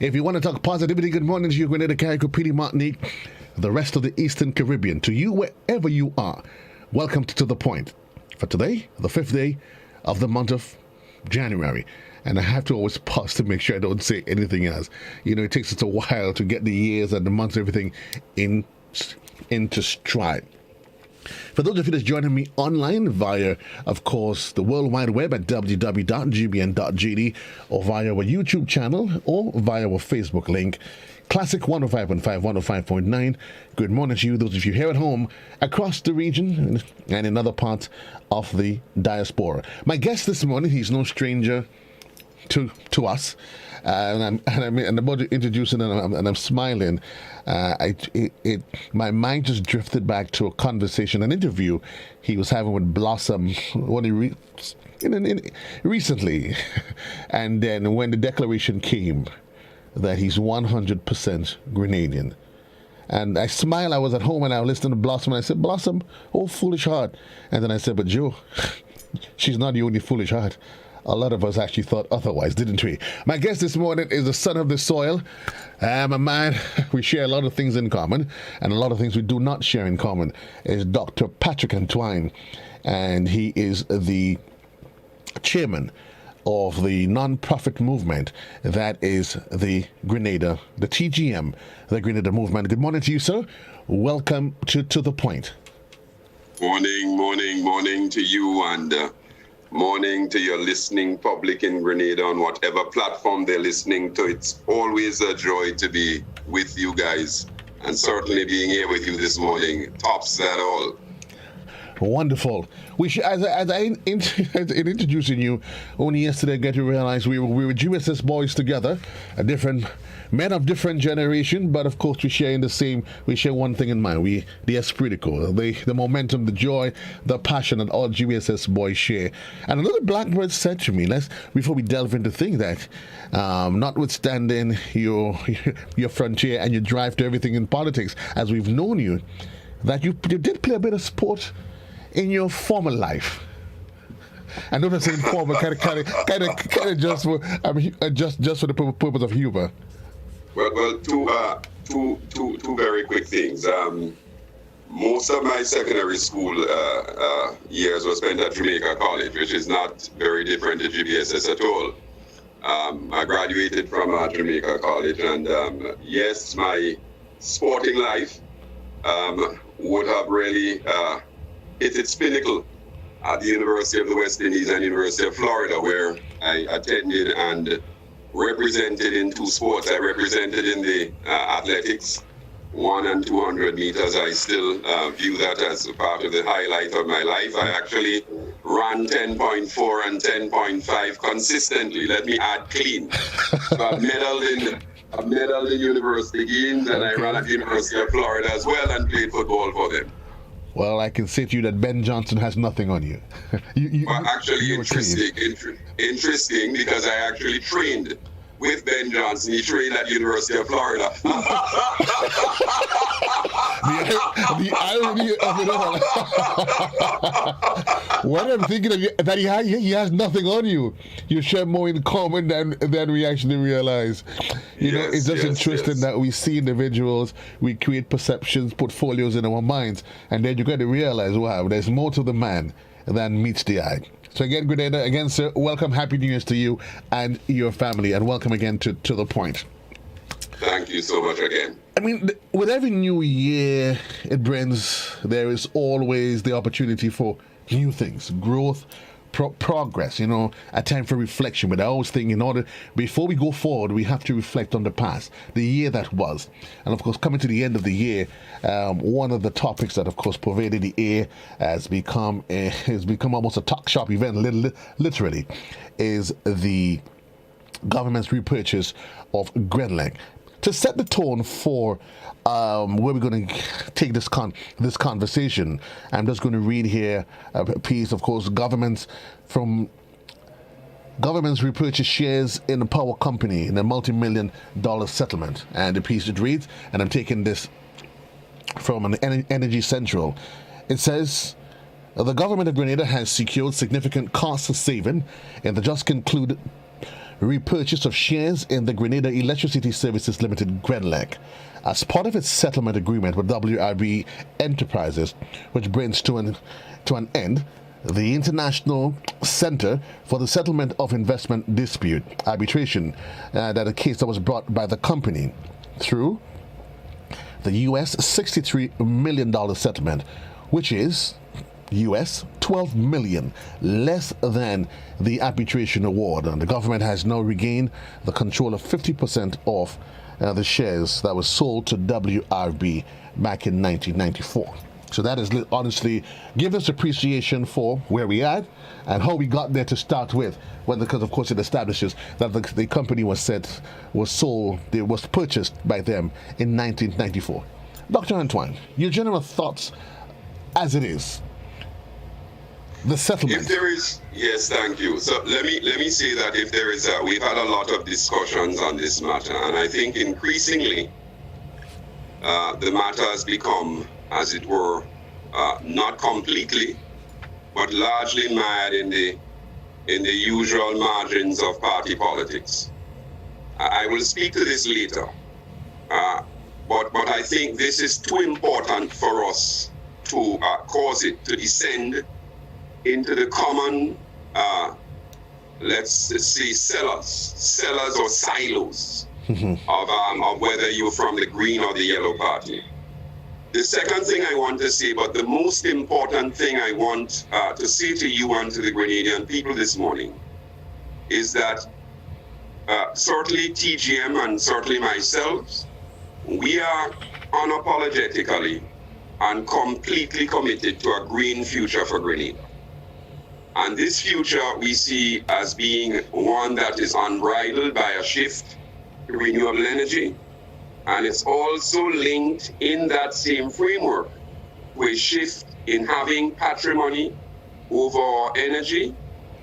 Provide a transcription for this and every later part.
If you want to talk positivity, good morning to you, Grenada, Carrico, Petite Martinique, the rest of the Eastern Caribbean. To you, wherever you are, welcome to The Point. For today, the 5th day of the month of January. And I have to always pause to make sure I don't say anything else. You know, it takes us a while to get the years and the months, everything into stride. For those of you that's joining me online via, of course, the World Wide Web at www.gbn.gd or via our YouTube channel or via our Facebook link, Classic 105.5, 105.9. Good morning to you, those of you here at home, across the region and in other parts of the diaspora. My guest this morning, he's no stranger to us, and I'm about to introduce him, and I'm smiling. My mind just drifted back to a conversation, an interview he was having with Blossom recently, and then when the declaration came that he's 100% Grenadian. And I smiled. I was at home and I was listening to Blossom, and I said, Blossom, oh foolish heart. And then I said, but Joe, she's not the only foolish heart. A lot of us actually thought otherwise, didn't we? My guest this morning is the son of the soil. A man, we share a lot of things in common, and a lot of things we do not share in common, is Dr. Patrick Antoine, and he is the chairman of the non-profit movement that is the Grenada, the TGM, the Grenada movement. Good morning to you, sir. Welcome to The Point. Morning to you, and morning to your listening public in Grenada on whatever platform they're listening to. It's always a joy to be with you guys, and certainly being here with you this morning tops that all. Wonderful. We should, as in introducing you, only yesterday I get to realize we were GSS boys together, men of different generation, but of course we share one thing in mind. The esprit corps, the momentum, the joy, the passion that all GSS boys share. And another Blackbird said to me, before we delve into things, that notwithstanding your frontier and your drive to everything in politics, as we've known you, that you did play a bit of sport in your former life. I know that's informal, kind of just for the purpose of humor. Well, two very quick things. Most of my secondary school years were spent at Jamaica College, which is not very different to GBSS at all. I graduated from Jamaica College, and yes, my sporting life would have really hit its pinnacle at the University of the West Indies and University of Florida, where I attended and represented in two sports. I represented in the athletics, 100 and 200 meters. I still view that as a part of the highlight of my life. I actually ran 10.4 and 10.5 consistently. Let me add clean. So I've medaled in university games, and I ran at the University of Florida as well and played football for them. Well, I can say to you that Ben Johnson has nothing on you. Interesting, because I actually trained with Ben Johnson. He trained at the University of Florida. the irony of it all. When I'm thinking of that he has nothing on you, you share more in common than we actually realize. It's just interesting that we see individuals, we create perceptions, portfolios in our minds, and then you got to realize, wow, there's more to the man than meets the eye. So again, Grenada, again, sir, welcome, Happy New Year's to you and your family, and welcome again to The Point. Thank you so much again. I mean, with every new year it brings, there is always the opportunity for new things, growth, progress, a time for reflection. But I always think before we go forward, we have to reflect on the past, the year that was. And of course, coming to the end of the year, one of the topics that of course pervaded the air has become almost a talk shop event, literally, is the government's repurchase of Grenland. To set the tone for where we're going to take this conversation, I'm just going to read here a piece. Of course, governments repurchase shares in a power company in a multi-million-dollar settlement. And the piece it reads, and I'm taking this from an Energy Central. It says, the government of Grenada has secured significant cost saving in the just concluded repurchase of shares in the Grenada Electricity Services Limited (GRENLEC) as part of its settlement agreement with WRB Enterprises, which brings to an end the International Center for the Settlement of Investment Dispute arbitration, that a case that was brought by the company through the US $63 million settlement, which is US $12 million less than the arbitration award. And the government has now regained the control of 50% of the shares that was sold to WRB back in 1994. So that is honestly give us appreciation for where we are and how we got there to start with. Because of course it establishes that the company was purchased by them in 1994. Dr. Antoine, your general thoughts as it is. The settlement. If there is, yes, thank you. So let me say that if there is, we've had a lot of discussions on this matter, and I think increasingly the matter has become, as it were, not completely, but largely mired in the usual margins of party politics. I will speak to this later, but I think this is too important for us to cause it to descend into the common, let's say, sellers or silos of whether you're from the green or the yellow party. The second thing I want to say, but the most important thing I want to say to you and to the Grenadian people this morning, is that certainly TGM and certainly myself, we are unapologetically and completely committed to a green future for Grenada. And this future we see as being one that is unbridled by a shift to renewable energy. And it's also linked in that same framework with a shift in having patrimony over energy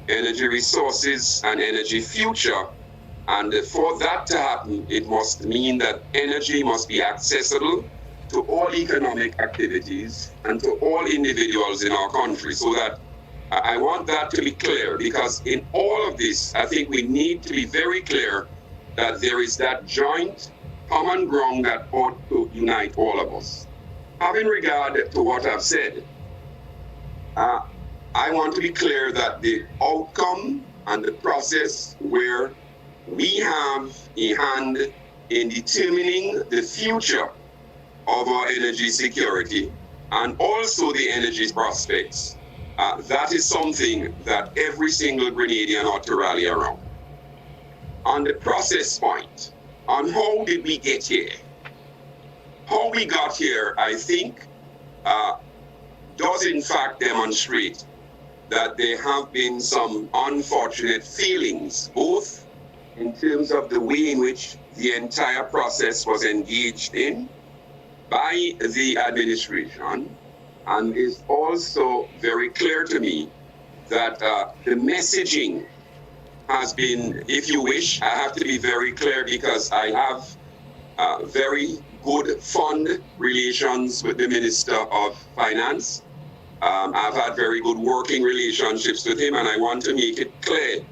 resources, and energy future. And for that to happen, it must mean that energy must be accessible to all economic activities and to all individuals in our country. So that I want that to be clear, because in all of this, I think we need to be very clear that there is that joint common ground that ought to unite all of us. Having regard to what I've said, I want to be clear that the outcome and the process where we have a hand in determining the future of our energy security and also the energy prospects, that is something that every single Grenadian ought to rally around. On the process point, on how did we get here? How we got here, I think, does in fact demonstrate that there have been some unfortunate failings, both in terms of the way in which the entire process was engaged in by the administration. And it's also very clear to me that the messaging has been, if you wish, I have to be very clear because I have very good fund relations with the Minister of Finance. I've had very good working relationships with him, and I want to make it clear,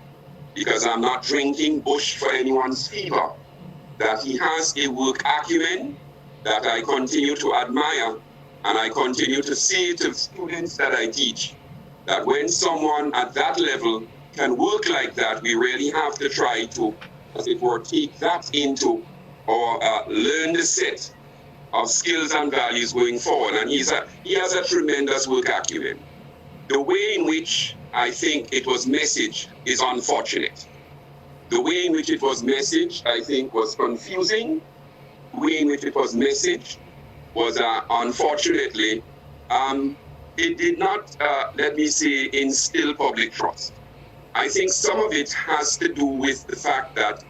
because I'm not drinking bush for anyone's fever, that he has a work acumen that I continue to admire, and I continue to say to students that I teach, that when someone at that level can work like that, we really have to try to, as it were, take that into or learn the set of skills and values going forward. And he has a tremendous work acumen. The way in which I think it was messaged is unfortunate. The way in which it was messaged, I think, was confusing. The way in which it was messaged was, unfortunately, it did not, let me say, instill public trust. I think some of it has to do with the fact that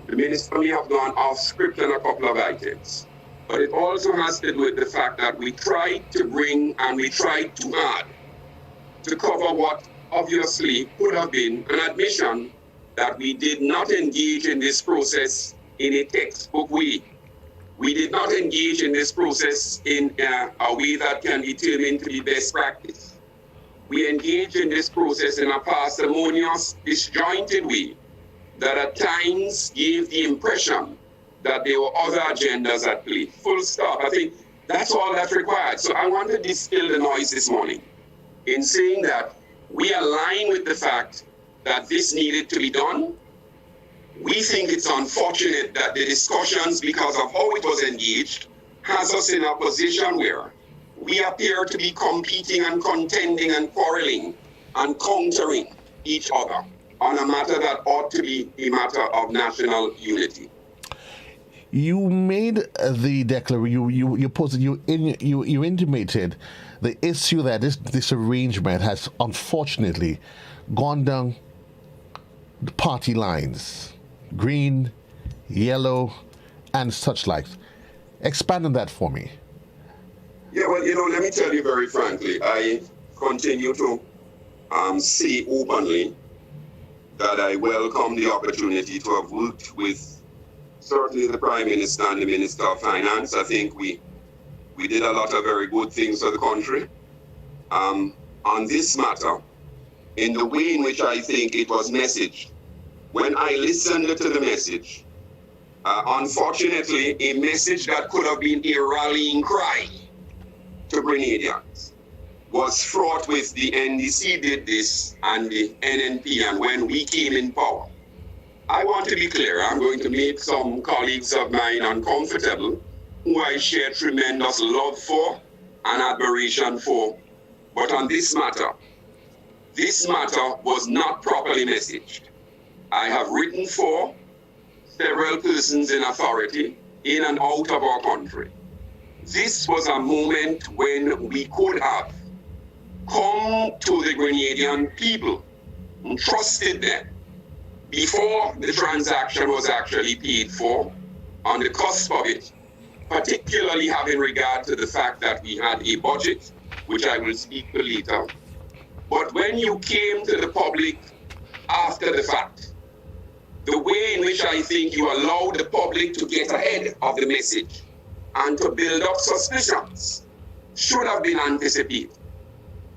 the minister may have gone off script on a couple of items. But it also has to do with the fact that we tried to bring and we tried too hard to cover what obviously could have been an admission that we did not engage in this process in a textbook way. We did not engage in this process in a way that can be determined to be best practice. We engaged in this process in a parsimonious, disjointed way, that at times gave the impression that there were other agendas at play. Full stop. I think that's all that's required. So I want to distill the noise this morning in saying that we align with the fact that this needed to be done. We think it's unfortunate that the discussions, because of how it was engaged, has us in a position where we appear to be competing and contending and quarreling and countering each other on a matter that ought to be a matter of national unity. You made the declaration. You posted. You intimated the issue that this arrangement has unfortunately gone down the party lines, green, yellow, and such like. Expand on that for me. Yeah, well, let me tell you very frankly, I continue to say openly that I welcome the opportunity to have worked with certainly the Prime Minister and the Minister of Finance. I think we did a lot of very good things for the country. On this matter, in the way in which I think it was messaged, when I listened to the message, unfortunately, a message that could have been a rallying cry to Grenadians was fraught with the NDC did this and the NNP, and when we came in power. I want to be clear, I'm going to make some colleagues of mine uncomfortable, who I share tremendous love for and admiration for. But on this matter was not properly messaged. I have written for several persons in authority in and out of our country. This was a moment when we could have come to the Grenadian people and trusted them before the transaction was actually paid for, on the cusp of it, particularly having regard to the fact that we had a budget, which I will speak to later. But when you came to the public after the fact, the way in which I think you allowed the public to get ahead of the message and to build up suspicions should have been anticipated.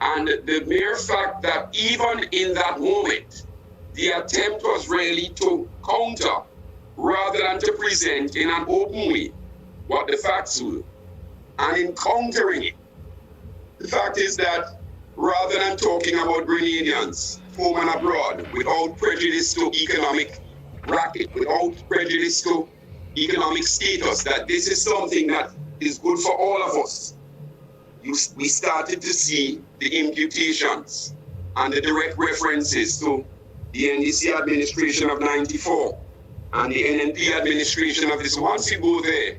And the mere fact that even in that moment, the attempt was really to counter rather than to present in an open way what the facts were. And in countering it, the fact is that rather than talking about Grenadians, home and abroad, without prejudice to economic racket, without prejudice to economic status, that this is something that is good for all of us, we started to see the imputations and the direct references to the NDC administration of 94 and the NNP administration of this. Once you go there,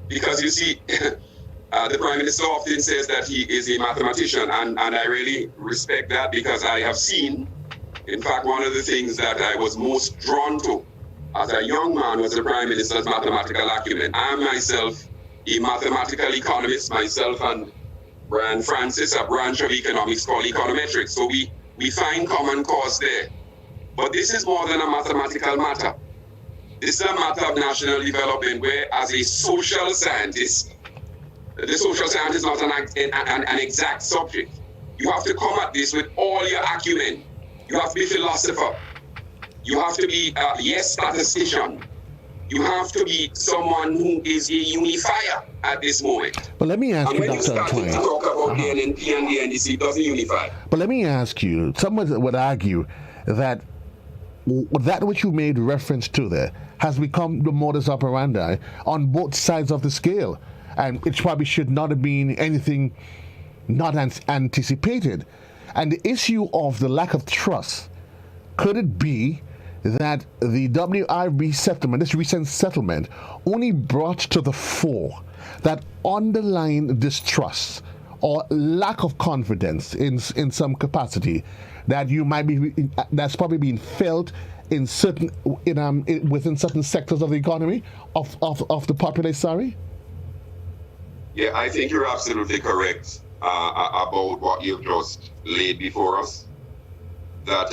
because you see, the Prime Minister often says that he is a mathematician, and I really respect that, because I have seen, in fact, one of the things that I was most drawn to as a young man was the Prime Minister's mathematical acumen. I am myself a mathematical economist, myself and Brian Francis, a branch of economics called econometrics. So we find common cause there. But this is more than a mathematical matter. This is a matter of national development, where as a social scientist, the social science is not an exact subject. You have to come at this with all your acumen. You have to be a philosopher. You have to be a statistician. You have to be someone who is a unifier at this moment. But let me ask you, Dr. Antoine. And when you start to talk about the NNP and the NDC, it doesn't unify. But let me ask you, someone would argue that that which you made reference to there has become the modus operandi on both sides of the scale. And it probably should not have been anything not anticipated. And the issue of the lack of trust, could it be that the WIB settlement, this recent settlement, only brought to the fore that underlying distrust or lack of confidence in some capacity that you might be, that's probably being felt in certain within certain sectors of the economy of the populace? Sorry. Yeah, I think you're absolutely correct about what you've just laid before us. That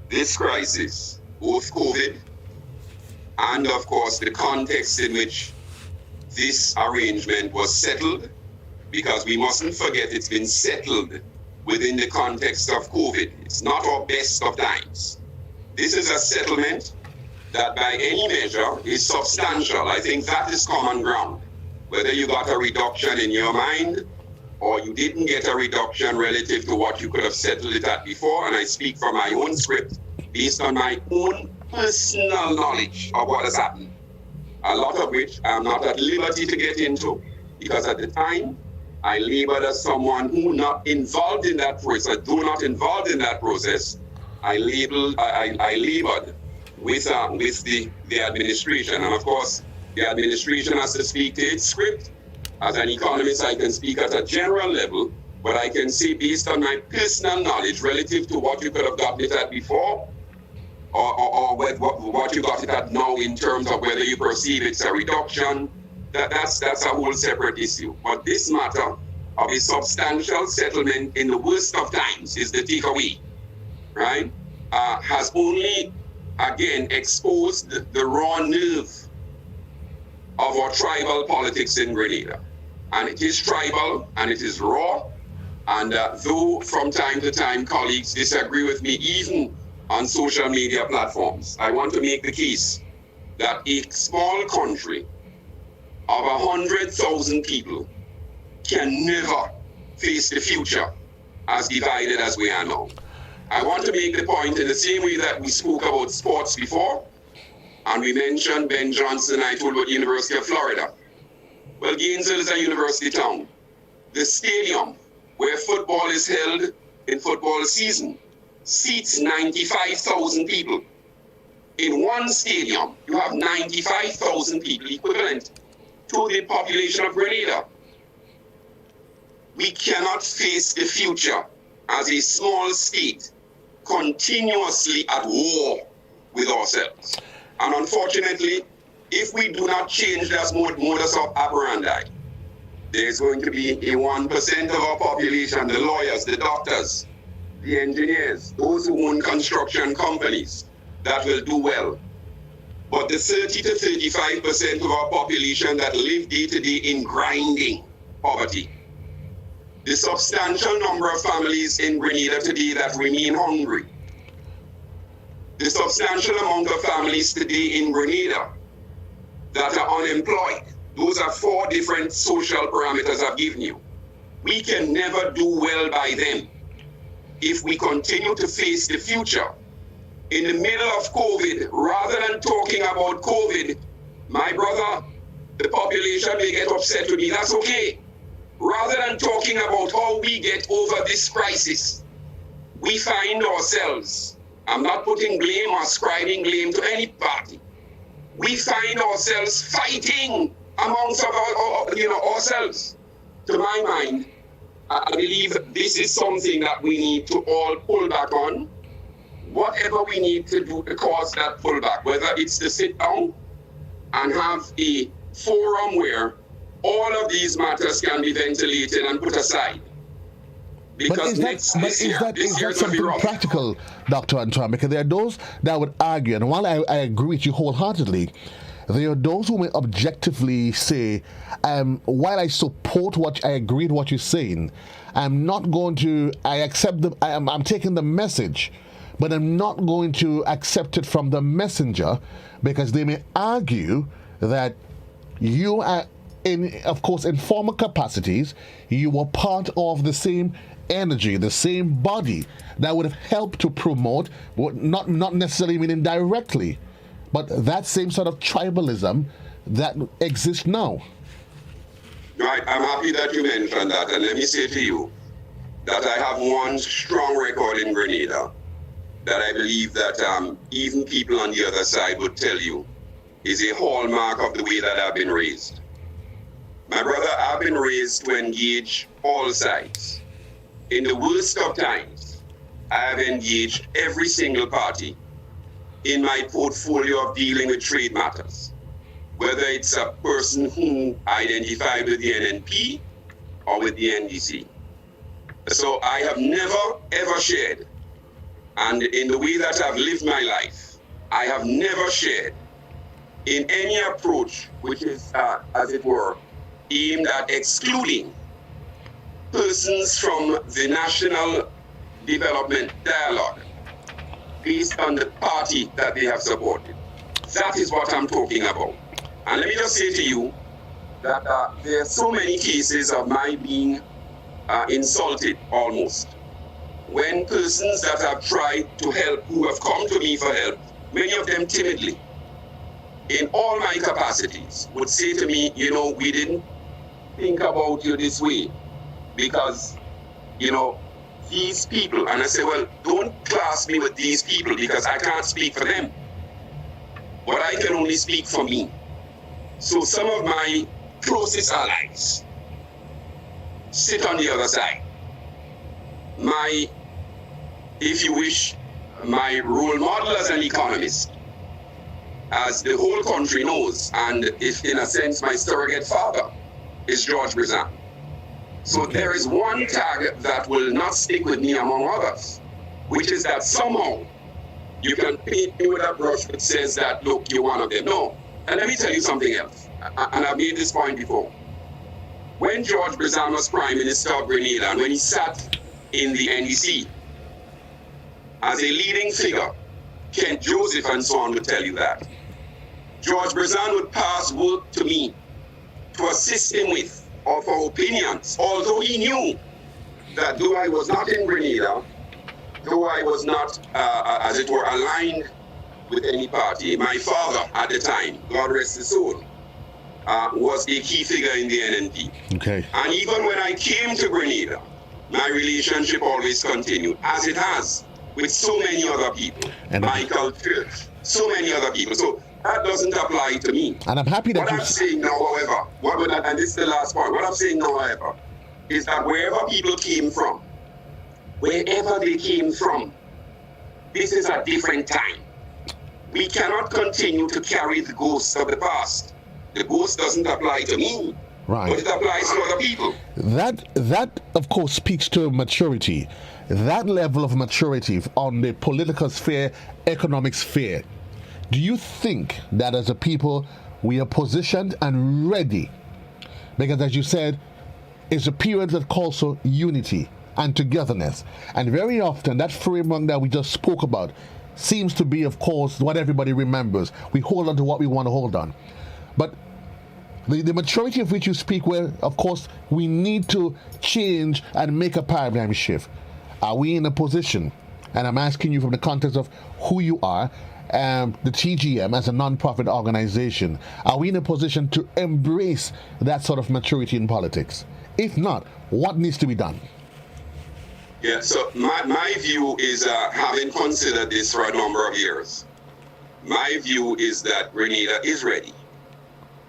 this crisis, both COVID and of course the context in which this arrangement was settled, because we mustn't forget it's been settled within the context of COVID. It's not our best of times. This is a settlement that by any measure is substantial. I think that is common ground. Whether you got a reduction in your mind or you didn't get a reduction relative to what you could have settled it at before, and I speak from my own script based on my own personal knowledge of what has happened, a lot of which I'm not at liberty to get into, because at the time I labored as someone who not involved in that process, though not involved in that process, I labored with the administration. And of course, the administration has to speak to its script. As an economist, I can speak at a general level, but I can say based on my personal knowledge relative to what you could have gotten it at before, or what you got it at now in terms of whether you perceive it's a reduction, that's a whole separate issue. But this matter of a substantial settlement in the worst of times is the takeaway, right? Has only, again, exposed the raw nerve of our tribal politics in Grenada. And it is tribal and it is raw. And though from time to time colleagues disagree with me, even on social media platforms, I want to make the case that a small country of 100,000 people can never face the future as divided as we are now. I want to make the point in the same way that we spoke about sports before, and we mentioned Ben Johnson, I told about University of Florida. Well, Gainesville is a university town. The stadium where football is held in football season seats 95,000 people. In one stadium, you have 95,000 people equivalent to the population of Grenada. We cannot face the future as a small state continuously at war with ourselves. And unfortunately, if we do not change that modus operandi, there's going to be a 1% of our population, the lawyers, the doctors, the engineers, those who own construction companies, that will do well. But the 30 to 35% of our population that live day to day in grinding poverty, the substantial number of families in Grenada today that remain hungry, the substantial amount of families today in Grenada that are unemployed, those are 4 different social parameters I've given you. We can never do well by them if we continue to face the future. In the middle of COVID, rather than talking about COVID, my brother, the population may get upset with me, that's okay. Rather than talking about how we get over this crisis, we find ourselves, I'm not putting blame or ascribing blame to any party, we find ourselves fighting amongst ourselves. To my mind, I believe this is something that we need to all pull back on. Whatever we need to do to cause that pullback, whether it's to sit down and have a forum where all of these matters can be ventilated and put aside. Because is that something practical, Dr. Antoine? Because there are those that would argue, and while I agree with you wholeheartedly, there are those who may objectively say, while I support I agree with what you're saying, I'm taking the message, but I'm not going to accept it from the messenger, because they may argue that you are, of course, in former capacities, you were part of the same energy, the same body that would have helped to promote, not necessarily meaning directly, but that same sort of tribalism that exists now. Right, I'm happy that you mentioned that, and let me say to you that I have one strong record in Grenada that I believe that even people on the other side would tell you is a hallmark of the way that I've been raised. My brother, I've been raised to engage all sides. In the worst of times, I have engaged every single party in my portfolio of dealing with trade matters, whether it's a person who identified with the NNP or with the NDC. So I have never, ever shared, and in the way that I've lived my life, I have never shared in any approach which is, as it were, aimed at excluding persons from the national development dialogue based on the party that they have supported. That is what I'm talking about. And let me just say to you that there are so many cases of my being insulted almost. When persons that have tried to help, who have come to me for help, many of them timidly, in all my capacities, would say to me, we didn't think about you this way because, these people, and I say, well, don't class me with these people because I can't speak for them, but I can only speak for me. So some of my closest allies sit on the other side. If you wish, my role model as an economist, as the whole country knows, and if in a sense my surrogate father is George Brizan. So there is one tag that will not stick with me among others, which is that somehow you can paint me with a brush that says that, look, you're one of them. No. And let me tell you something else, and I've made this point before. When George Brizan was Prime Minister of Grenada, and when he sat in the NEC, as a leading figure, Kent Joseph and so on would tell you that, George Brizan would pass work to me to assist him with, or for opinions, although he knew that though I was not in Grenada, though I was not, as it were, aligned with any party, my father at the time, God rest his soul, was a key figure in the NNP. Okay. And even when I came to Grenada, my relationship always continued, as it has with so many other people. And Michael Church, so many other people. So that doesn't apply to me. And I'm happy that what I'm saying now, however, and this is the last point, what I'm saying now, however, is that wherever people came from, wherever they came from, this is a different time. We cannot continue to carry the ghosts of the past. The ghost doesn't apply to me, right, but it applies to other people. That of course speaks to maturity. That level of maturity on the political sphere, economic sphere. Do you think that as a people we are positioned and ready? Because as you said, it's a period that calls for unity and togetherness. And very often that framework that we just spoke about seems to be, of course, what everybody remembers. We hold on to what we want to hold on. But the maturity of which you speak, where, of course, we need to change and make a paradigm shift. Are we in a position, and I'm asking you from the context of who you are, the TGM as a non-profit organization, are we in a position to embrace that sort of maturity in politics? If not, what needs to be done? Yeah, so my view is, having considered this for a number of years, my view is that Grenada is ready.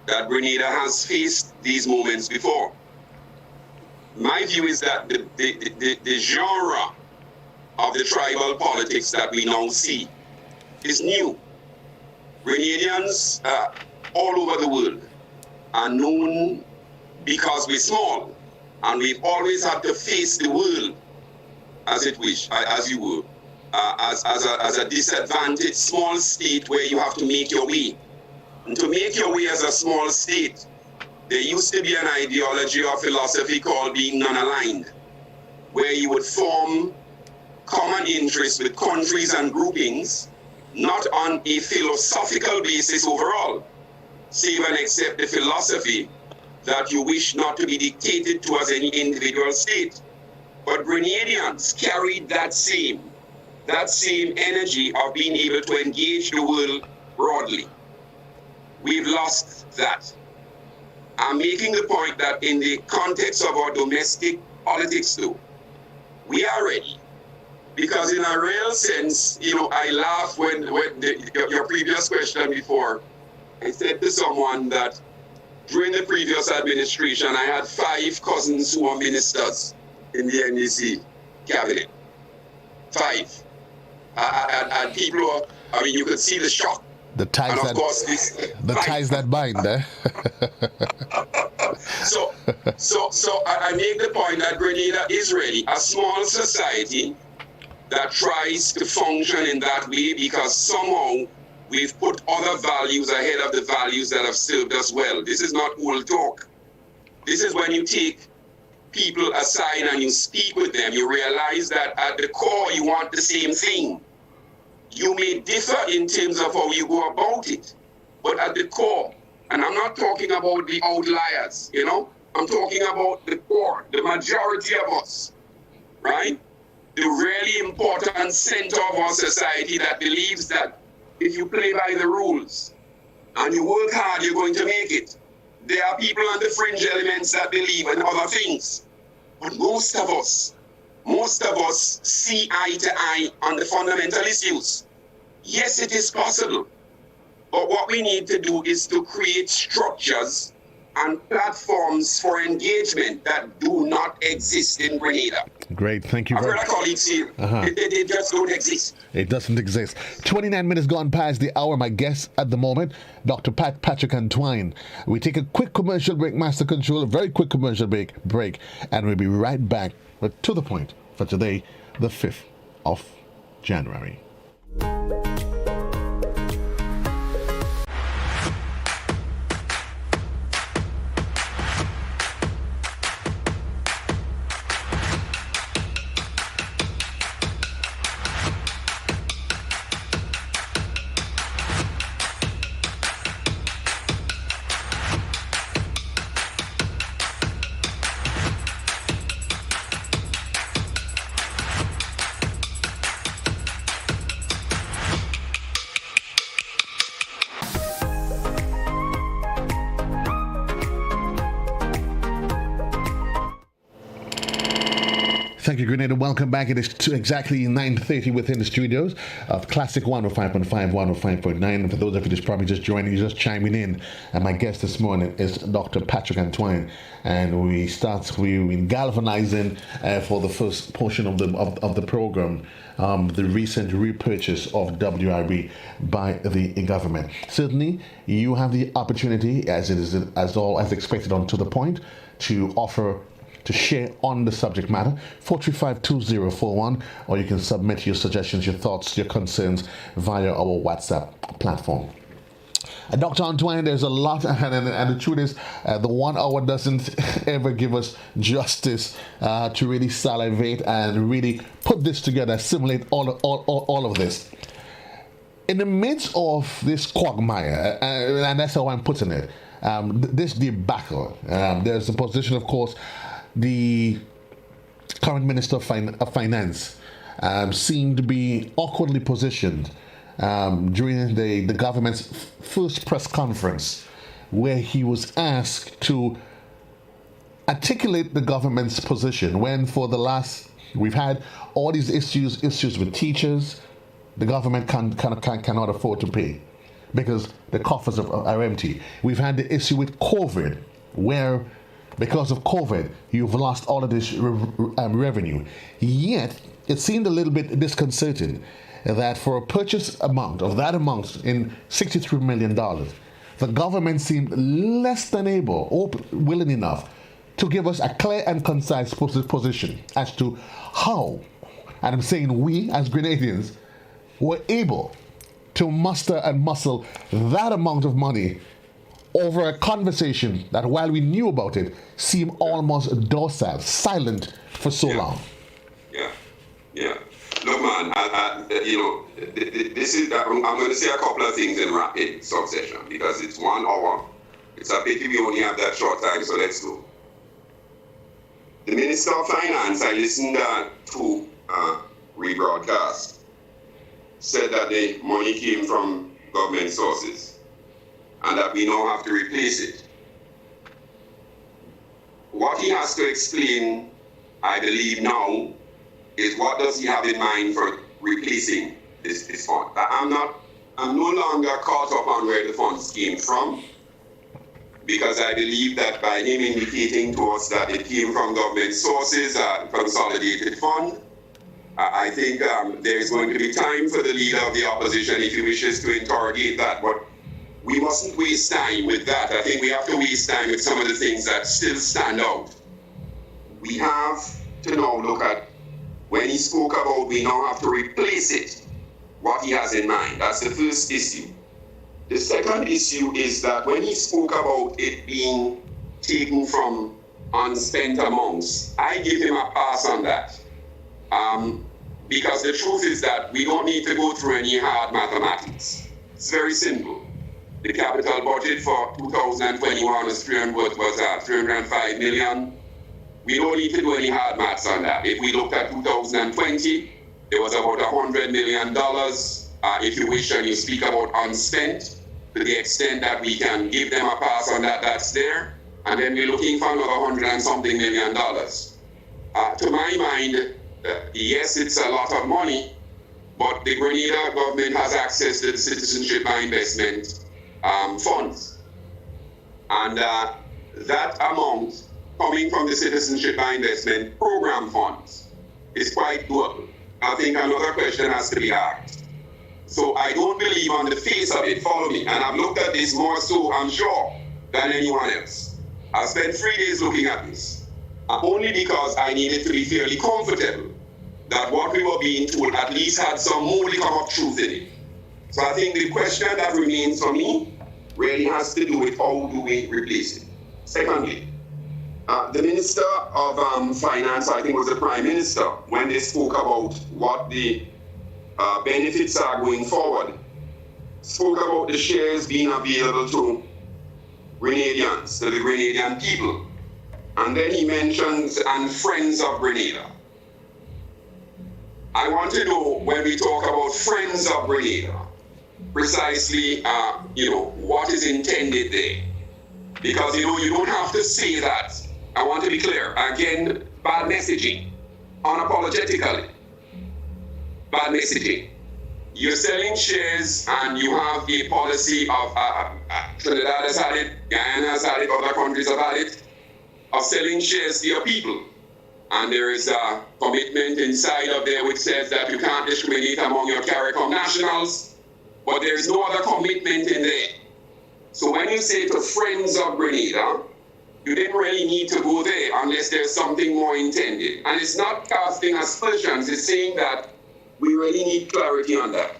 That Grenada has faced these moments before. My view is that the genre of the tribal politics that we now see is new. Grenadians all over the world are known because we're small, and we've always had to face the world as you would, as a disadvantaged small state where you have to make your way. And to make your way as a small state, there used to be an ideology or philosophy called being non-aligned, where you would form common interests with countries and groupings, not on a philosophical basis overall, save and except the philosophy that you wish not to be dictated to as any individual state. But Grenadians carried that same energy of being able to engage the world broadly. We've lost that. I'm making the point that in the context of our domestic politics though, we are ready. Because in a real sense, I laughed when your previous question before, I said to someone that during the previous administration, I had 5 cousins who were ministers in the NDC cabinet. 5. And people were, you could see the shock. The ties and of that, course, ties that bind, eh? So I make the point that Grenada is ready. A small society that tries to function in that way because somehow we've put other values ahead of the values that have served us well. This is not old talk. This is when you take people aside and you speak with them, you realize that at the core you want the same thing. You may differ in terms of how you go about it, but at the core, and I'm not talking about the outliers, I'm talking about the core, the majority of us, right? The really important center of our society that believes that if you play by the rules and you work hard, you're going to make it. There are people on the fringe elements that believe in other things, but most of us see eye to eye on the fundamental issues. Yes, it is possible, but what we need to do is to create structures and platforms for engagement that do not exist in Grenada. Great, thank you very much. I've heard our colleagues here, they just don't exist. It doesn't exist. 29 minutes gone past the hour. My guest at the moment, Dr. Patrick Antoine. We take a quick commercial break, Master Control, a very quick commercial break, and we'll be right back to the point for today, the 5th of January. Thank you, Grenada. Welcome back. It is exactly 9:30 within the studios of Classic 105.5, 105.9. And for those of you just probably just joining, you just chiming in. And my guest this morning is Dr. Patrick Antoine. And we've been galvanizing for the first portion of the program, the recent repurchase of WRB by the government. Certainly, you have the opportunity, as expected, on To The Point, to share on the subject matter, 435-2041, or you can submit your suggestions, your thoughts, your concerns via our WhatsApp platform. Dr. Antoine, there's a lot, and the truth is, the 1 hour doesn't ever give us justice to really salivate and really put this together, assimilate all of this. In the midst of this quagmire, and that's how I'm putting it, this debacle, there's a position, of course. The current Minister of Finance seemed to be awkwardly positioned during the government's first press conference, where he was asked to articulate the government's position when we've had all these issues with teachers. The government cannot afford to pay because the coffers are empty. We've had the issue with COVID, where because of COVID, you've lost all of this revenue. Yet, it seemed a little bit disconcerting that for a purchase amount of that amount in $63 million, the government seemed less than able or willing enough to give us a clear and concise position as to how, and I'm saying we as Grenadians, were able to muster and muscle that amount of money over a conversation that, while we knew about it, seemed almost docile, silent for so long. Yeah. Look, man, this is. I'm going to say a couple of things in rapid succession because it's 1 hour. It's a pity we only have that short time, so let's go. The Minister of Finance, I listened to rebroadcast, said that the money came from government sources and that we now have to replace it. What he has to explain, I believe now, is what does he have in mind for replacing this fund. I'm no longer caught up on where the funds came from, because I believe that by him indicating to us that it came from government sources, consolidated fund, I think there is going to be time for the leader of the opposition if he wishes to interrogate that. But we mustn't waste time with that. I think we have to waste time with some of the things that still stand out. We have to now look at, when he spoke about we now have to replace it, what he has in mind. That's the first issue. The second issue is that when he spoke about it being taken from unspent amounts, I give him a pass on that. because the truth is that we don't need to go through any hard mathematics. It's very simple. The capital budget for 2021 was 305 million. We don't need to do any hard maths on that. If we looked at 2020, there was about $100 million. If you wish, and you speak about unspent, to the extent that we can give them a pass on that, that's there. And then we're looking for another $100 and something million. To my mind, yes, it's a lot of money, but the Grenada government has access to the citizenship by investment funds. And that amount coming from the citizenship by investment program funds is quite doable. I think another question has to be asked. So I don't believe on the face of it, follow me, and I've looked at this more so, I'm sure, than anyone else. I spent 3 days looking at this, only because I needed to be fairly comfortable that what we were being told at least had some modicum of truth in it. So I think the question that remains for me really has to do with how do we replace it. Secondly, the Minister of Finance, I think was the Prime Minister, when they spoke about what the benefits are going forward, spoke about the shares being available to Grenadians, to the Grenadian people. And then he mentions, and friends of Grenada. I want to know, when we talk about friends of Grenada, precisely, what is intended there. Because, you don't have to say that. I want to be clear. Again, bad messaging, unapologetically. Bad messaging. You're selling shares and you have a policy of, Trinidad has had it, Guyana has had it, other countries have had it, of selling shares to your people. And there is a commitment inside of there which says that you can't discriminate among your CARICOM nationals, but there is no other commitment in there. So when you say to friends of Grenada, you didn't really need to go there unless there's something more intended. And it's not casting aspersions, it's saying that we really need clarity on that.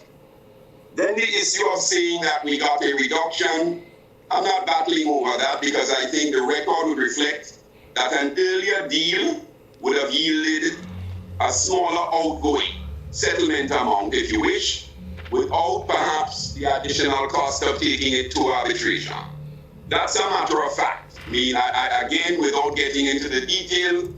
Then the issue of saying that we got a reduction, I'm not battling over that because I think the record would reflect that an earlier deal would have yielded a smaller outgoing settlement amount, if you wish, without perhaps the additional cost of taking it to arbitration. That's a matter of fact. I again, without getting into the detail,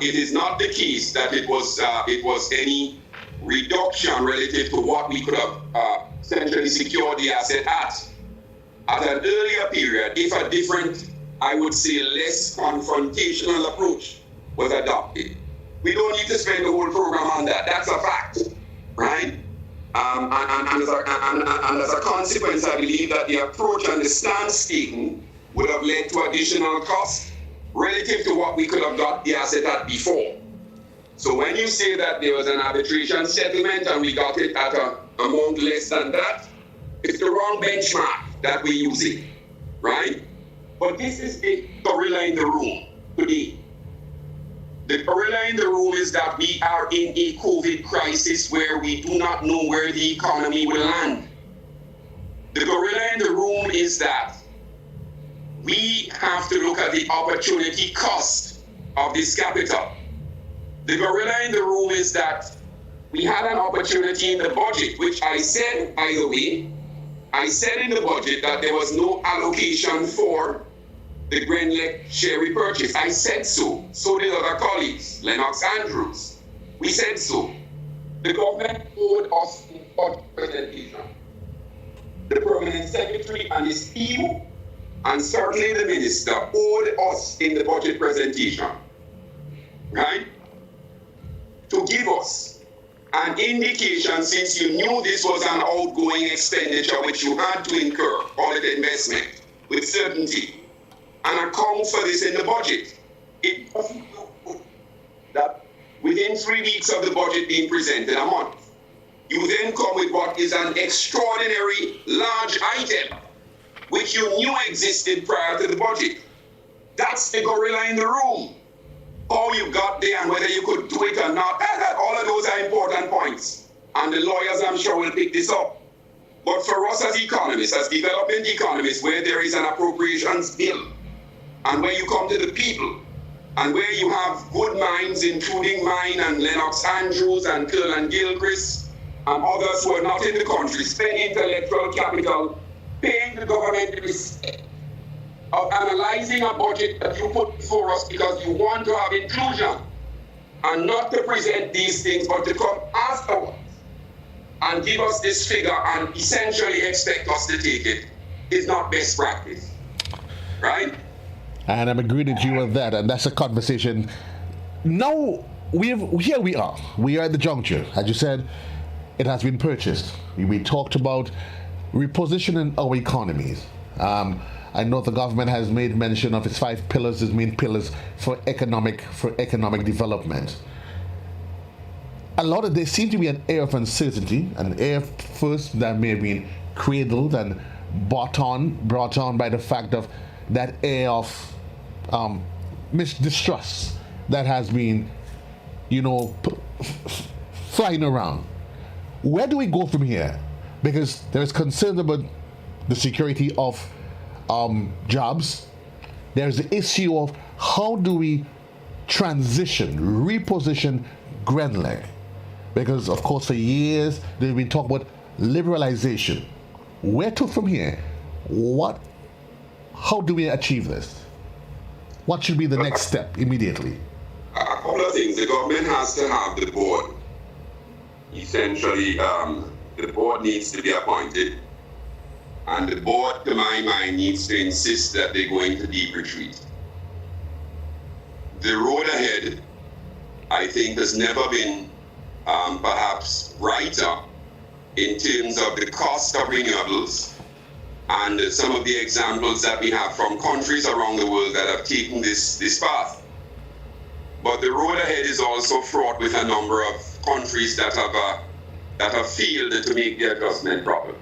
it is not the case that it was any reduction relative to what we could have essentially secured the asset at. At an earlier period, if a different, I would say less confrontational approach was adopted. We don't need to spend the whole program on that. That's a fact, right? And as a consequence, I believe that the approach and the stance taken would have led to additional costs relative to what we could have got the asset at before. So when you say that there was an arbitration settlement and we got it at an amount less than that, it's the wrong benchmark that we're using, right? But this is the gorilla in the room today. The gorilla in the room is that we are in a COVID crisis where we do not know where the economy will land. The gorilla in the room is that we have to look at the opportunity cost of this capital. The gorilla in the room is that we had an opportunity in the budget, which I said, by the way, I said in the budget that there was no allocation for the Grenlec share repurchase. I said so. So did other colleagues, Lennox Andrews. We said so. The government owed us in budget presentation. The permanent secretary and his team, and certainly the minister, owed us in the budget presentation, right? To give us an indication, since you knew this was an outgoing expenditure which you had to incur, call it investment, with certainty, and account for this in the budget. It doesn't look good that within 3 weeks of the budget being presented, a month, you then come with what is an extraordinary large item, which you knew existed prior to the budget. That's the gorilla in the room. How you got there and whether you could do it or not, all of those are important points. And the lawyers, I'm sure, will pick this up. But for us as economists, as development economists, where there is an appropriations bill, and when you come to the people, and where you have good mines, including mine and Lennox Andrews and Pearl and Gilchrist, and others who are not in the country, spend intellectual capital paying the government the respect of analyzing a budget that you put before us because you want to have inclusion, and not to present these things, but to come afterwards and give us this figure and essentially expect us to take it, is not best practice, right? And I'm agreeing with you on that, and that's a conversation. Now, here we are. We are at the juncture. As you said, it has been purchased. We talked about repositioning our economies. I know the government has made mention of its 5 pillars, its main pillars for economic development. There seems to be an air of uncertainty, an air first that may have been cradled and brought on by the fact of that air of distrust that has been, flying around. Where do we go from here? Because there is concern about the security of jobs. There's the issue of how do we reposition Grenlec? Because, of course, for years they've been talking about liberalization. Where to from here? How do we achieve this? What should be the next step immediately? A couple of things. The government has to have the board. Essentially, the board needs to be appointed. And the board, to my mind, needs to insist that they go into deep retreat. The road ahead, I think, has never been perhaps brighter in terms of the cost of renewables and some of the examples that we have from countries around the world that have taken this path. But the road ahead is also fraught with a number of countries that have failed to make the adjustment proper.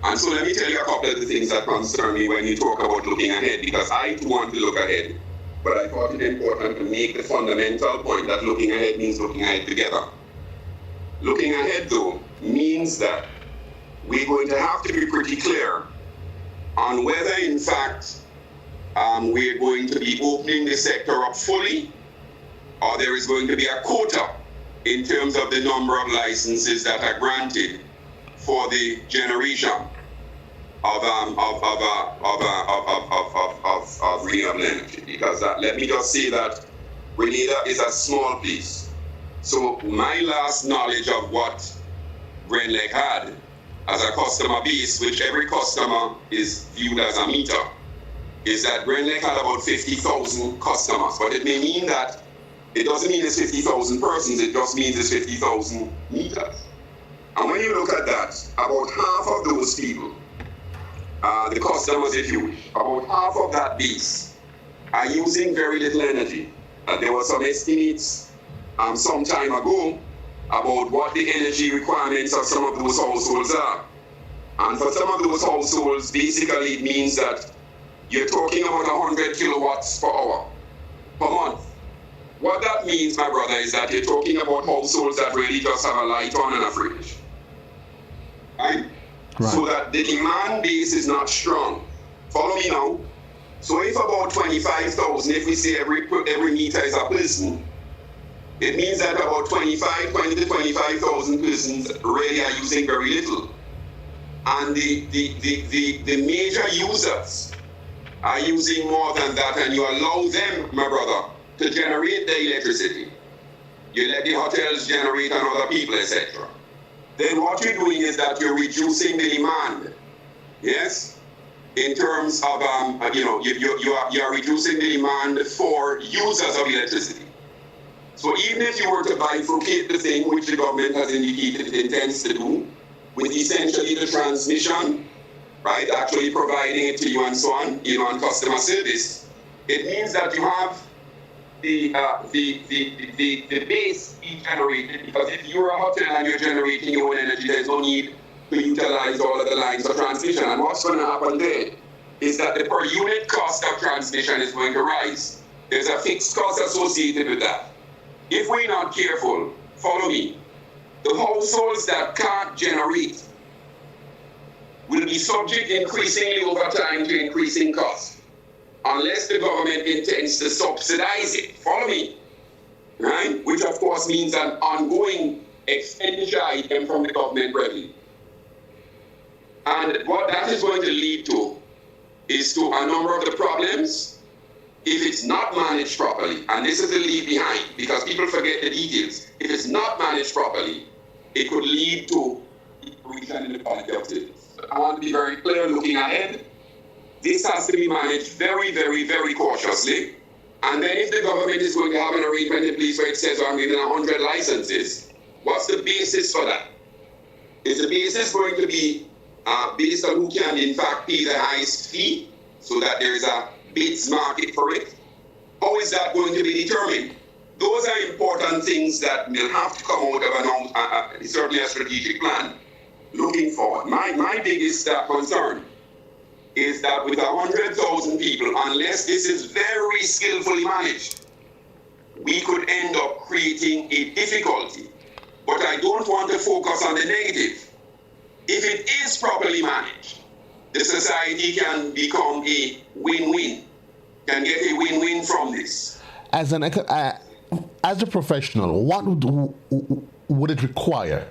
And so let me tell you a couple of the things that concern me when you talk about looking ahead, because I too want to look ahead. But I thought it important to make the fundamental point that looking ahead means looking ahead together. Looking ahead, though, means that we're going to have to be pretty clear on whether, in fact, we're going to be opening the sector up fully, or there is going to be a quota in terms of the number of licenses that are granted for the generation of renewable energy. Because let me just say that Grenada is a small piece. So my last knowledge of what Grenlec had as a customer base, which every customer is viewed as a meter, is that Grenlec had about 50,000 customers. But it may mean that it doesn't mean it's 50,000 persons, it just means it's 50,000 meters. And when you look at that, about half of those people, the customers, if you wish, about half of that base are using very little energy. There were some estimates some time ago about what the energy requirements of some of those households are. And for some of those households, basically it means that you're talking about 100 kilowatts per hour, per month. What that means, my brother, is that you're talking about households that really just have a light on and a fridge. Right? So that the demand base is not strong. Follow me now. So if about 25,000, if we say every meter is a person, it means that about 20 to 25,000 persons really are using very little. And the major users are using more than that, and you allow them, my brother, to generate the electricity. You let the hotels generate and other people, etc. Then what you're doing is that you're reducing the demand. Yes? In terms of, you are reducing the demand for users of electricity. So even if you were to bifurcate the thing, which the government has indicated it intends to do, with essentially the transmission, right, actually providing it to you and so on, on customer service, it means that you have the base being generated, because if you're a hotel and you're generating your own energy, there's no need to utilize all of the lines of transmission. And what's going to happen there is that the per unit cost of transmission is going to rise. There's a fixed cost associated with that. If we're not careful, follow me, the households that can't generate will be subject increasingly over time to increasing costs. unless the government intends to subsidize it. Follow me, right? Which of course means an ongoing expenditure item from the government revenue. And what that is going to lead to is to a number of the problems if it's not managed properly. And this is the leave behind, because people forget the details. If it's not managed properly, it could lead to deterioration in the quality of service. I want to be very clear looking ahead. This has to be managed very, very, very cautiously. And then if the government is going to have an arrangement in place where it says, I'm giving 100 licenses, what's the basis for that? Is the basis going to be based on who can in fact pay the highest fee so that there is a bids market for it? How is that going to be determined? Those are important things that will have to come out of certainly a strategic plan looking forward. My biggest concern is that with 100,000 people, unless this is very skillfully managed, we could end up creating a difficulty. But I don't want to focus on the negative. If it is properly managed, the society can become a win-win, can get a win-win from this. As a professional, what would it require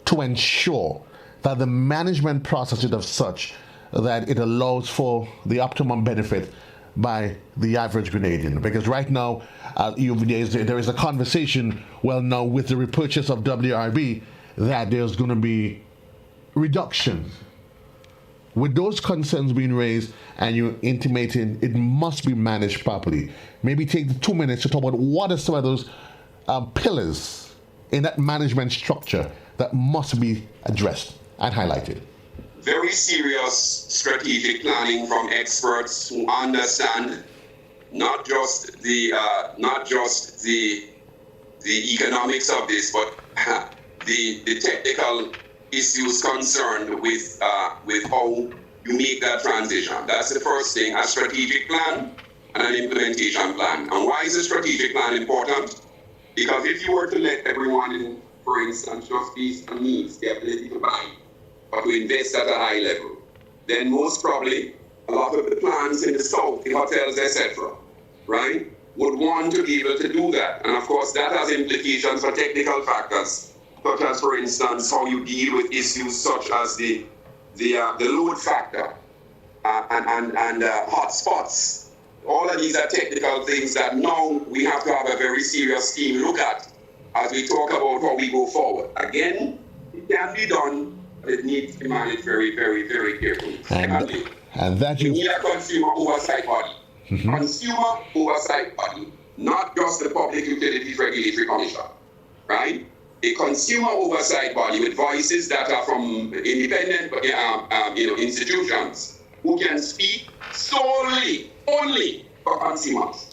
to ensure that the management process is of such that it allows for the optimum benefit by the average Grenadian? Because right now, there is a conversation, well, now with the repurchase of WRB, that there's going to be reduction. With those concerns being raised and you intimating it must be managed properly, maybe take the 2 minutes to talk about what are some of those pillars in that management structure that must be addressed and highlighted. Very serious strategic planning from experts who understand not just the economics of this, but the technical issues concerned with how you make that transition. That's the first thing: a strategic plan and an implementation plan. And why is a strategic plan important? Because if you were to let everyone in, for instance, just based on needs, the ability to buy, or to invest at a high level, then most probably a lot of the plans in the south, the hotels, etc., right, would want to be able to do that. And of course, that has implications for technical factors, such as, for instance, how you deal with issues such as the load factor and hotspots. All of these are technical things that now we have to have a very serious team look at as we talk about how we go forward. Again, it can be done, but it needs to be managed very, very, very carefully. And that you need a consumer oversight body. Mm-hmm. Consumer oversight body, not just the Public Utilities Regulatory Commission, right? A consumer oversight body with voices that are from independent institutions who can speak solely, only for consumers.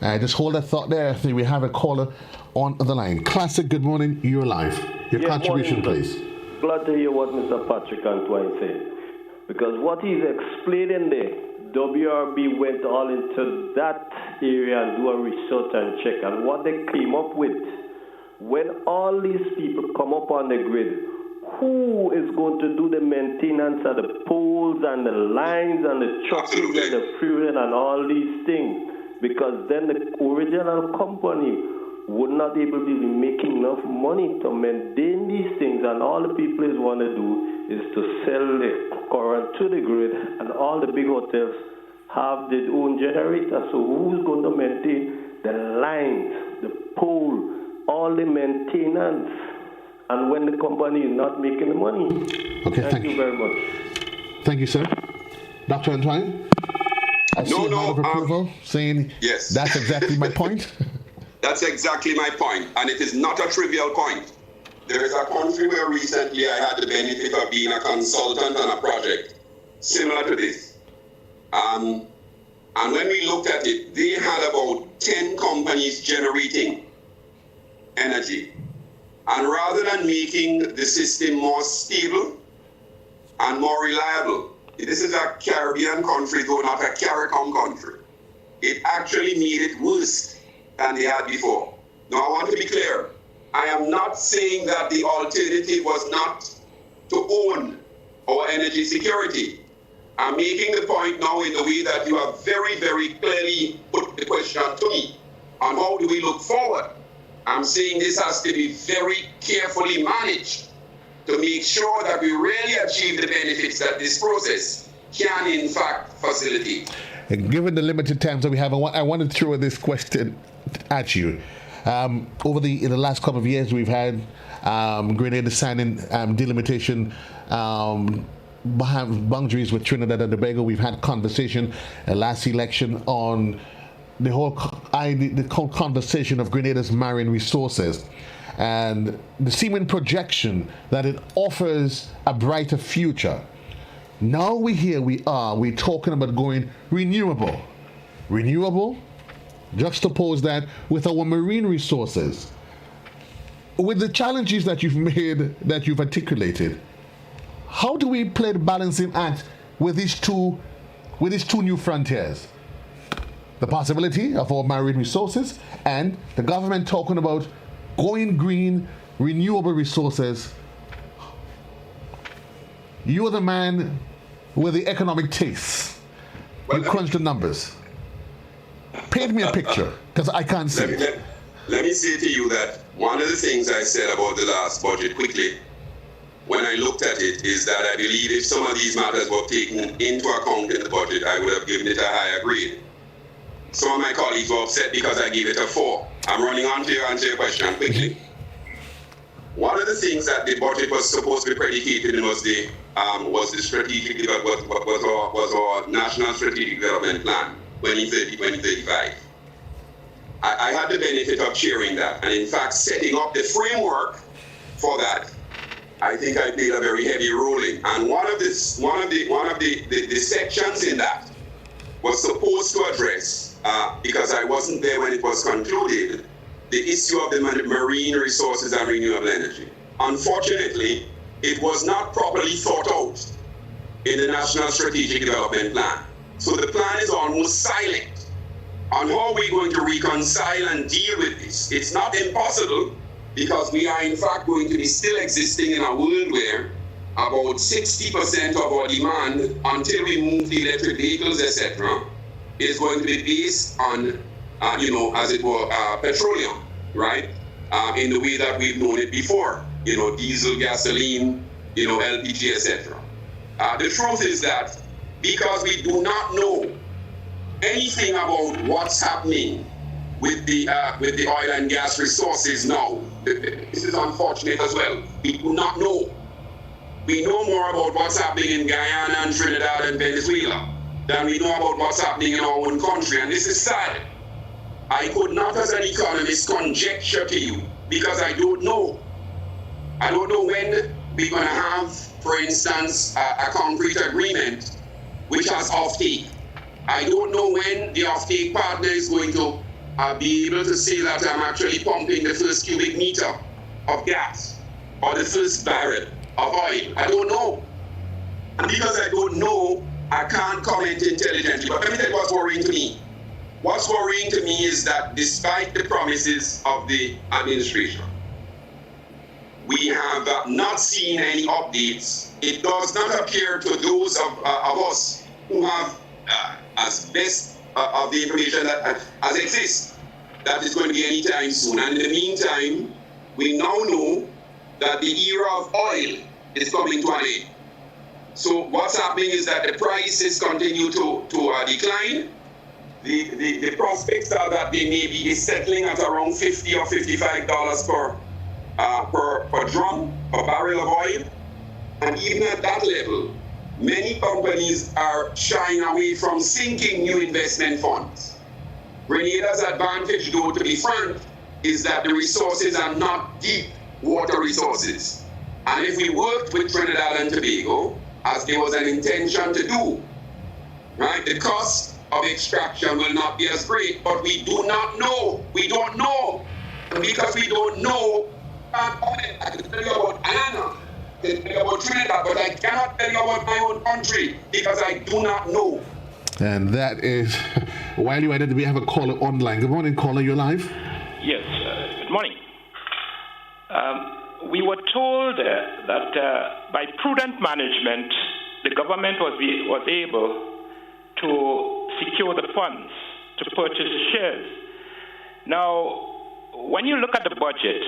Just hold that thought there. I think we have a caller on the line. Classic, good morning. You're live. Your contribution, morning, please. Glad to hear what Mr. Patrick Antoine said. Because what he's explaining there, WRB went all into that area and do a research and check. And what they came up with, when all these people come up on the grid, who is going to do the maintenance of the poles and the lines and the trucking and the fueling and all these things? Because then the original company would not be able to be making enough money to maintain these things, and all the people want to do is to sell the current to the grid, and all the big hotels have their own generator. So who's going to maintain the lines, the pole, all the maintenance, and when the company is not making the money? Okay, thank you very much. Thank you, sir. Dr. Antoine? I see a lot of approval saying yes. That's exactly my point. That's exactly my point, and it is not a trivial point. There is a country where recently I had the benefit of being a consultant on a project similar to this. And when we looked at it, they had about 10 companies generating energy. And rather than making the system more stable and more reliable, this is a Caribbean country, though not a CARICOM country, it actually made it worse than they had before. Now, I want to be clear. I am not saying that the alternative was not to own our energy security. I'm making the point now in the way that you have very, very clearly put the question to me on how do we look forward. I'm saying this has to be very carefully managed to make sure that we really achieve the benefits that this process can in fact facilitate. And given the limited time that we have, I want to throw this question at you. In the last couple of years, we've had Grenada signing delimitation boundaries with Trinidad and Tobago. We've had conversation last election on the whole conversation of Grenada's marine resources and the seeming projection that it offers a brighter future. Now we're talking about going renewable. Juxtapose that with our marine resources. With the challenges that you've articulated, how do we play the balancing act with these two new frontiers? The possibility of our marine resources and the government talking about going green, renewable resources. You're the man with the economic taste. You crunch the numbers. Paint me a picture, because I can't see it. Let me say to you that one of the things I said about the last budget quickly, when I looked at it, is that I believe if some of these matters were taken into account in the budget, I would have given it a higher grade. Some of my colleagues were upset because I gave it a 4. I'm running on to your question quickly. One of the things that the budget was supposed to be predicated in was the strategic was our national strategic development plan 2030-2035. I had the benefit of chairing that, and in fact setting up the framework for that. I think I played a very heavy role in, and one of the sections in that was supposed to address, because I wasn't there when it was concluded, the issue of the marine resources and renewable energy. Unfortunately, it was not properly thought out in the National Strategic Development Plan. So the plan is almost silent on how we're going to reconcile and deal with this. It's not impossible, because we are in fact going to be still existing in a world where about 60% of our demand, until we move the electric vehicles, etc., is going to be based on, as it were, petroleum, right? In the way that we've known it before, diesel, gasoline, LPG, etc. The truth is that because we do not know anything about what's happening with the oil and gas resources now, this is unfortunate as well. We do not know. We know more about what's happening in Guyana and Trinidad and Venezuela than we know about what's happening in our own country, and this is sad. I could not, as an economist, conjecture to you, because I don't know. I don't know when we're going to have, for instance, a concrete agreement which has offtake. I don't know when the offtake partner is going to be able to say that I'm actually pumping the first cubic meter of gas or the first barrel of oil. I don't know. And because I don't know, I can't comment intelligently. But let me tell you what's worrying to me. What's worrying to me is that despite the promises of the administration, we have not seen any updates. It does not appear to those of us who have as best of the information that as exists, that is going to be anytime soon. And in the meantime, we now know that the era of oil is coming to an end. So what's happening is that the prices continue to decline. The prospects are that they may be settling at around $50 or $55 per drum, per barrel of oil. And even at that level, many companies are shying away from sinking new investment funds. Grenada's advantage, though, to be frank, is that the resources are not deep water resources. And if we worked with Trinidad and Tobago, as there was an intention to do, right, the cost of extraction will not be as great, but we do not know. We don't know. And because we don't know, I can tell you about Anna, I can tell you about Trinidad, but I cannot tell you about my own country because I do not know. And that is, while you added, we have a caller online. Good morning, caller, you're live. Yes, good morning. We were told that by prudent management, the government was able to secure the funds to purchase the shares. Now, when you look at the budget,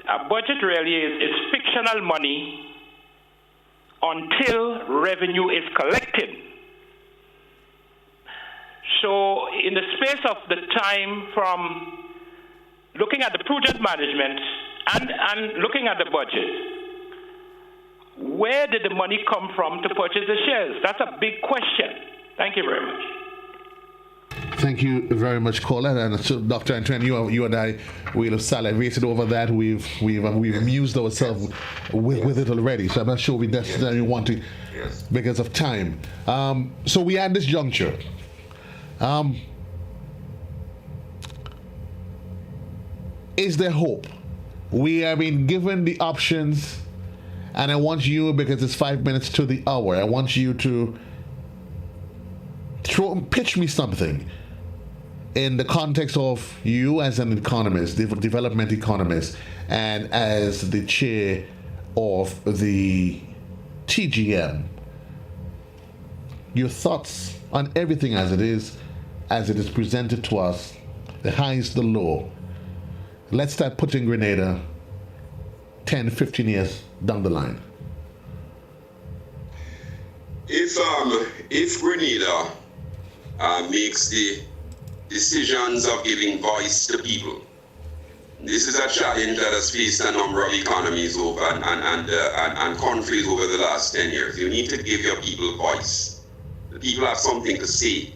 a budget really is fictional money until revenue is collected. So in the space of the time from looking at the prudent management and looking at the budget, where did the money come from to purchase the shares? That's a big question. Thank you very much. Thank you very much, Colin. And so, Dr. Antoine, you and I, we'll have salivated over that. We've amused ourselves with it already. So I'm not sure we necessarily want to, because of time. So we at this juncture. Is there hope? We have been given the options, and I want you, because it's 5 minutes to the hour, I want you to pitch me something in the context of you as an economist, development economist, and as the chair of the TGM. Your thoughts on everything as it is presented to us, the highs, the low. Let's start putting Grenada 10, 15 years down the line. If Grenada makes the decisions of giving voice to people, this is a challenge that has faced a number of economies over and countries over the last 10 years. You need to give your people voice. The people have something to say.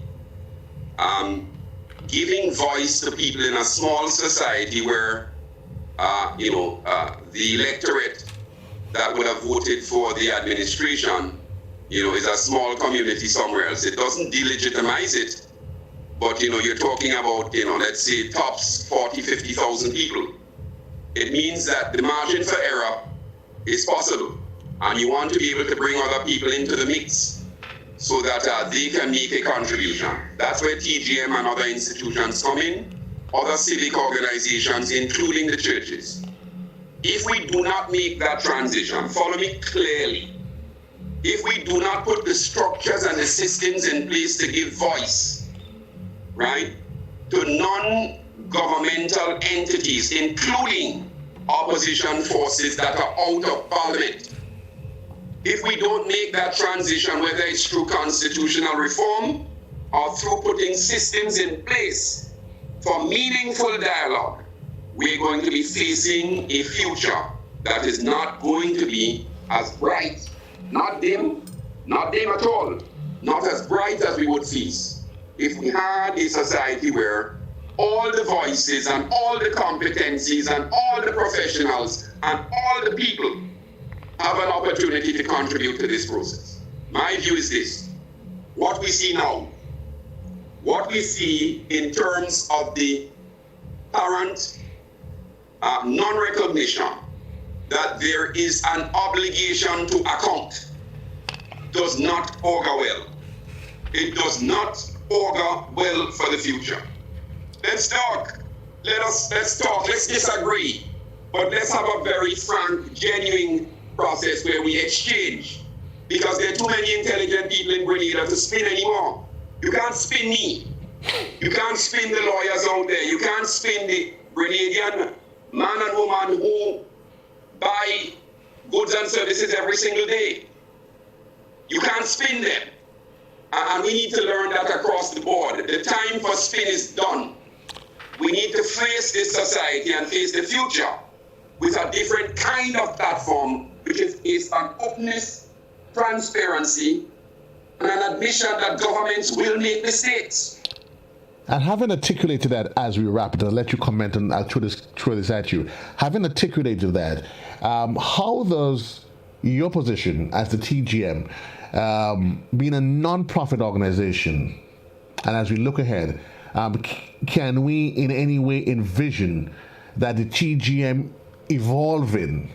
Giving voice to people in a small society where, the electorate that would have voted for the administration, is a small community somewhere else. It doesn't delegitimize it, but, you're talking about, let's say tops 40, 50,000 people. It means that the margin for error is possible, and you want to be able to bring other people into the mix so that they can make a contribution. That's where TGM and other institutions come in, other civic organizations, including the churches. If we do not make that transition, follow me clearly, if we do not put the structures and the systems in place to give voice, right, to non-governmental entities, including opposition forces that are out of parliament, if we don't make that transition, whether it's through constitutional reform or through putting systems in place for meaningful dialogue, we're going to be facing a future that is not going to be as bright, not dim at all, not as bright as we would face if we had a society where all the voices and all the competencies and all the professionals and all the people have an opportunity to contribute to this process. My view is this: what we see now, what we see in terms of the current non-recognition that there is an obligation to account does not augur well. It does not augur well for the future. Let's talk. Let's talk. Let's disagree. But let's have a very frank, genuine process where we exchange. Because there are too many intelligent people in Grenada to spin anymore. You can't spin me. You can't spin the lawyers out there. You can't spin the Grenadian man and woman who buy goods and services every single day. You can't spin them. And we need to learn that across the board. The time for spin is done. We need to face this society and face the future with a different kind of platform, which is based on openness, transparency, and an admission that governments will make mistakes. And having articulated that, as we wrap it, I'll let you comment and I'll throw this at you. Having articulated that, how does your position as the TGM, being a non-profit organization, and as we look ahead, can we in any way envision that the TGM evolving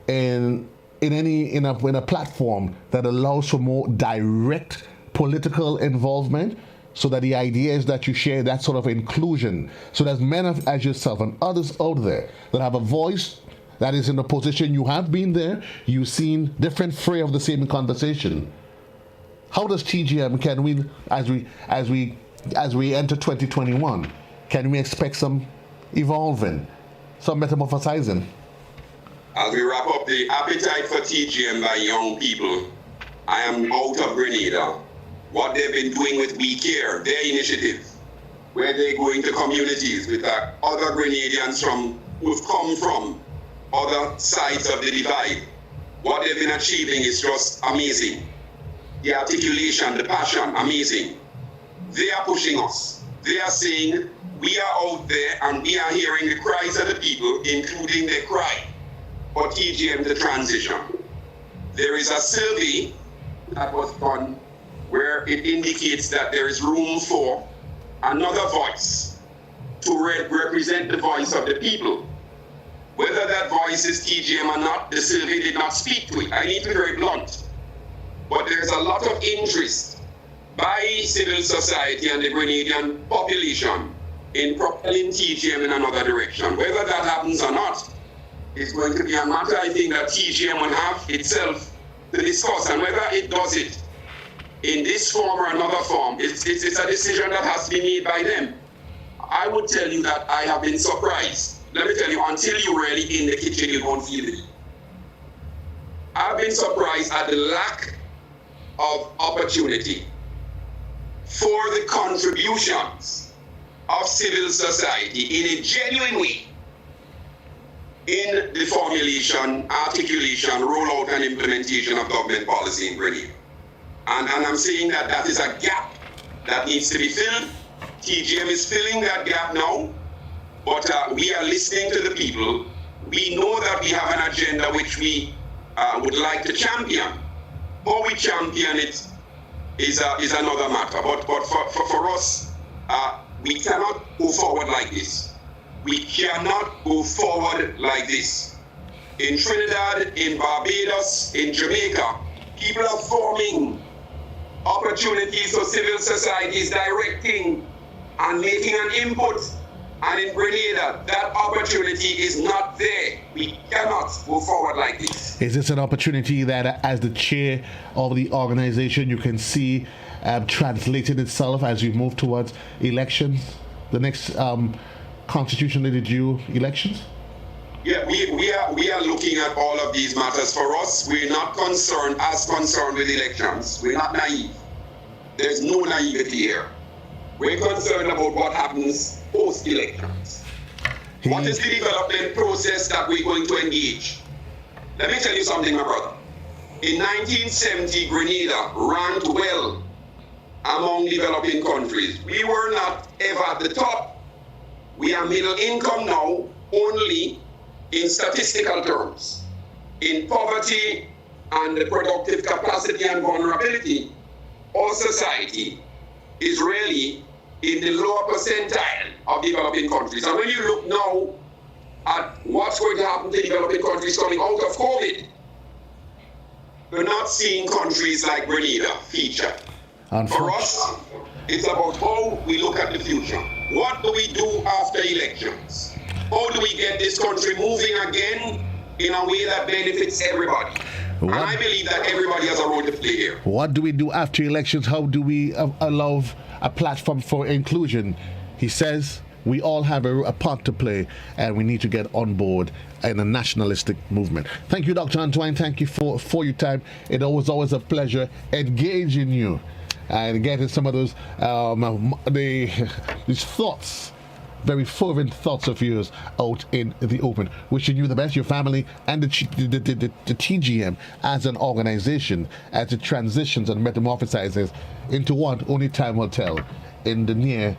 in a platform that allows for more direct political involvement, so that the idea is that you share that sort of inclusion, so that men as yourself and others out there that have a voice that is in a position, you have been there, you've seen different fray of the same conversation. How does TGM, can we, as we enter 2021, can we expect some evolving, some metamorphosizing? As we wrap up, the appetite for TGM by young people, I am out of Grenada. What they've been doing with We Care, their initiative, where they go into communities with other Grenadians who've come from other sides of the divide. What they've been achieving is just amazing. The articulation, the passion, amazing. They are pushing us. They are saying, we are out there and we are hearing the cries of the people, including their cry for TGM to transition. There is a survey that was done where it indicates that there is room for another voice to represent the voice of the people. Whether that voice is TGM or not, the survey did not speak to it. I need to be very blunt. But there's a lot of interest by civil society and the Grenadian population in propelling TGM in another direction. Whether that happens or not, it's going to be a matter, I think, that TGM will have itself to discuss. And whether it does it in this form or another form, it's a decision that has to be made by them. I would tell you that I have been surprised. Let me tell you, until you're really in the kitchen, you won't feel it. I've been surprised at the lack of opportunity for the contributions of civil society in a genuine way in the formulation, articulation, rollout, and implementation of government policy in Grenada. And I'm saying that is a gap that needs to be filled. TGM is filling that gap now, but we are listening to the people. We know that we have an agenda which we would like to champion. How we champion it is another matter. But for us, we cannot go forward like this. We cannot go forward like this. In Trinidad, in Barbados, in Jamaica, people are forming opportunities for civil societies directing and making an input. And in Grenada, that opportunity is not there. We cannot go forward like this. Is this an opportunity that, as the chair of the organization, you can see translated itself as we move towards elections, the next constitutionally due elections? Yeah, we are looking at all of these matters. For us, we're not concerned with elections. We're not naive. There's no naivety here. We're concerned about what happens post-elections. What is the development process that we're going to engage? Let me tell you something, my brother. In 1970, Grenada ranked well among developing countries. We were not ever at the top. We are middle income now, only in statistical terms. In poverty and the productive capacity and vulnerability, our society is really in the lower percentile of developing countries. And when you look now at what's going to happen to developing countries coming out of COVID, we're not seeing countries like Grenada feature. For us, it's about how we look at the future. What do we do after elections? How do we get this country moving again in a way that benefits everybody? And I believe that everybody has a role to play here. What do we do after elections? How do we allow a platform for inclusion? He says we all have a part to play and we need to get on board in a nationalistic movement. Thank you, Dr. Antoine. Thank you for your time. It was always a pleasure engaging you and getting some of those these thoughts, very fervent thoughts of yours out in the open. Wishing you the best, your family, and the TGM as an organization, as it transitions and metamorphosizes into what only time will tell in the near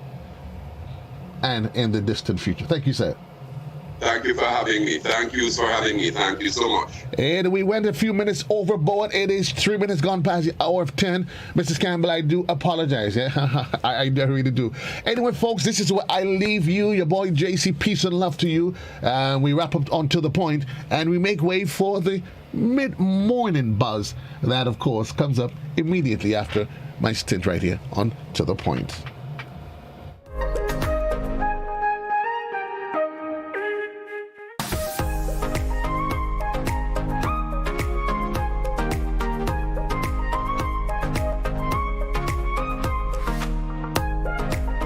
and in the distant future. Thank you, sir. Thank you for having me. Thank you for having me. Thank you so much. And we went a few minutes overboard. It is 3 minutes gone past the hour of 10. Mrs. Campbell, I do apologize. Yeah? I really do. Anyway, folks, this is where I leave you. Your boy JC, peace and love to you. We wrap up on To The Point, and we make way for the mid-morning buzz. That, of course, comes up immediately after my stint right here on To The Point.